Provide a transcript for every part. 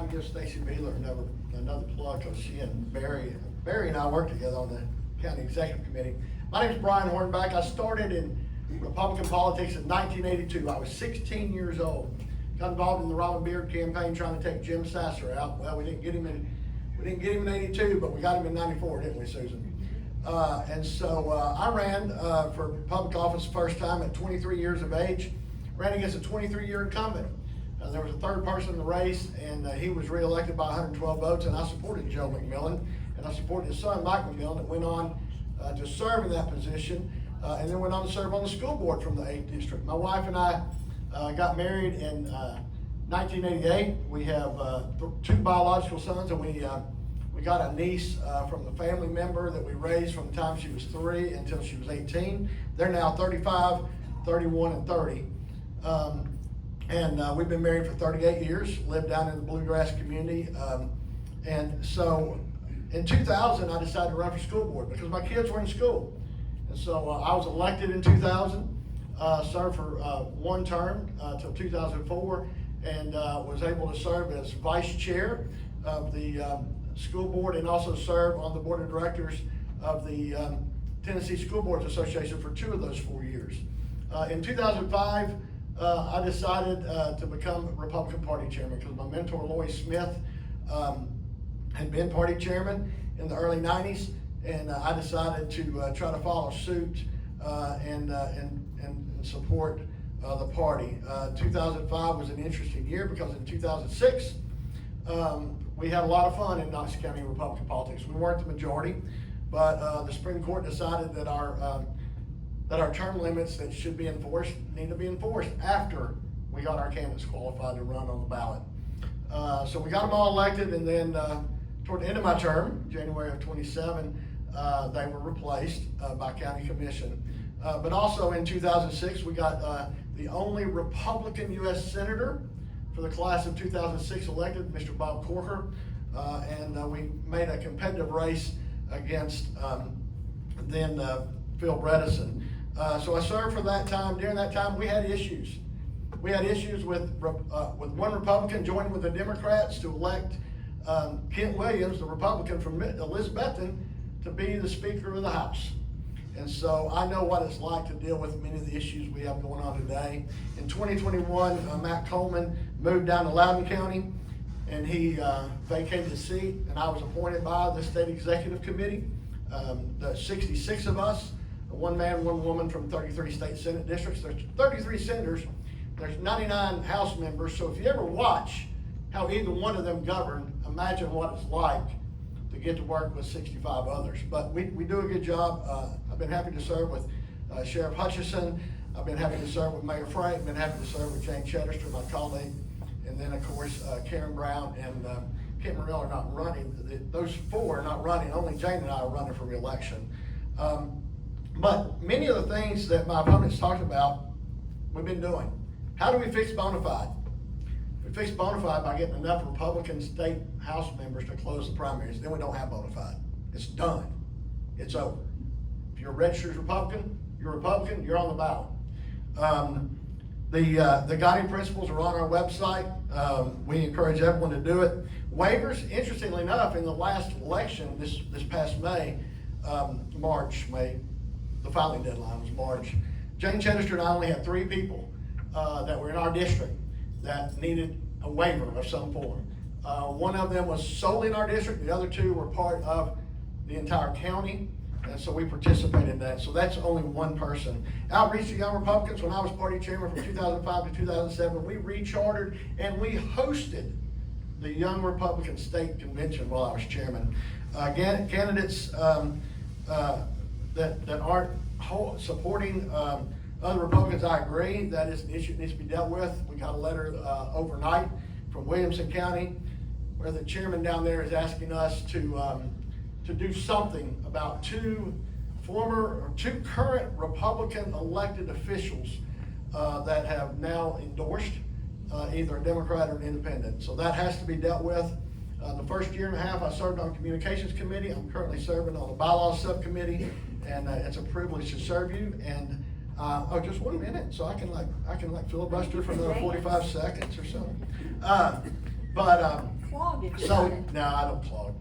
to give Stacy Beeler another plug, because she and Barry and I work together on the county executive committee. My name is Brian Hornback. I started in Republican politics in 1982. I was 16 years old. Got involved in the Robin Beard campaign trying to take Jim Sasser out. Well, we didn't get him in 82, but we got him in 94, didn't we, Susan? And so I ran for public office the first time at 23 years of age. Ran against a 23-year incumbent. There was a third person in the race, and he was reelected by 112 votes, and I supported Joe McMillan, and I supported his son, Mike McMillan, that went on to serve in that position, and then went on to serve on the school board from the 8th District. My wife and I got married in 1988. We have two biological sons, and we got a niece from the family member that we raised from the time she was 3 until she was 18. They're now 35, 31, and 30. And we've been married for 38 years, lived down in the Bluegrass community. And so in 2000, I decided to run for school board because my kids were in school. And so I was elected in 2000, served for one term till 2004, and was able to serve as vice chair of the school board, and also serve on the board of directors of the Tennessee School Boards Association for 2 of those 4 years. In 2005, I decided to become Republican Party chairman because my mentor, Lloyd Smith, had been party chairman in the early 90s, and I decided to try to follow suit and support the party. 2005 was an interesting year because in 2006, we had a lot of fun in Knox County Republican politics. We weren't the majority, but the Supreme Court decided that our term limits that should be enforced need to be enforced after we got our candidates qualified to run on the ballot. So we got them all elected, and then toward the end of my term, January of 27, they were replaced by county commission. But also in 2006, we got the only Republican U.S. Senator for the class of 2006 elected, Mr. Bob Corker, and we made a competitive race against then Phil Bredesen. So I served for that time. During that time, we had issues. We had issues with one Republican joining with the Democrats to elect Kent Williams, the Republican from Elizabethton, to be the Speaker of the House. And so I know what it's like to deal with many of the issues we have going on today. In 2021, Matt Coleman moved down to Loudoun County, and he vacated his seat, and I was appointed by the State Executive Committee. The 66 of us, one man, one woman from 33 state Senate districts. There's 33 senators, there's 99 House members, so if you ever watch how either one of them govern, imagine what it's like to get to work with 65 others. But we do a good job. I've been happy to serve with Sheriff Hutchison. I've been happy to serve with Mayor Frank. I've been happy to serve with Jane Chedester, my colleague. And then, of course, Karen Brown and Kent Morrell are not running. Those 4 are not running. Only Jane and I are running for re-election. But many of the things that my opponents talked about, we've been doing. How do we fix bona fide? We fix bona fide by getting enough Republican state House members to close the primaries. Then we don't have bona fide. It's done. It's over. If you're a registered Republican, you're on the ballot. The guiding principles are on our website. We encourage everyone to do it. Waivers, interestingly enough, in the last election, this past May, the filing deadline was March. Jane Chedester and I only had 3 people that were in our district that needed a waiver of some form. One of them was solely in our district. The other 2 were part of the entire county. And so we participated in that. So that's only one person. Outreach to Young Republicans, when I was party chairman from 2005 to 2007, we rechartered and we hosted the Young Republican State Convention while I was chairman. Candidates that aren't supporting other Republicans, I agree, that is an issue that needs to be dealt with. We got a letter overnight from Williamson County where the chairman down there is asking us to do something about 2 current Republican elected officials that have now endorsed either a Democrat or an independent. So that has to be dealt with. The first year and a half I served on the Communications Committee. I'm currently serving on the Bylaws Subcommittee, and it's a privilege to serve you. And just 1 minute, so I can filibuster for another 45 seconds or so. clog if you So, want it. no, I don't clog.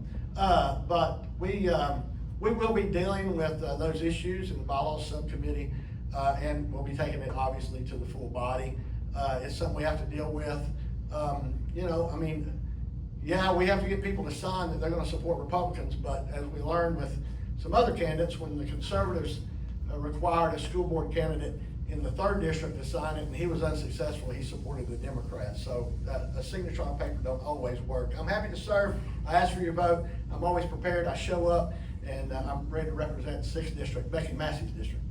But we will be dealing with those issues in the bylaws subcommittee, and we'll be taking it obviously to the full body. It's something we have to deal with. You know, I mean, yeah, we have to get people to sign that they're gonna support Republicans, but as we learned with some other candidates, when the conservatives required a school board candidate in the 3rd district to sign it, and he was unsuccessful, he supported the Democrats. So a signature on paper don't always work. I'm happy to serve. I ask for your vote. I'm always prepared. I show up, and I'm ready to represent the 6th district, Becky Massey's district.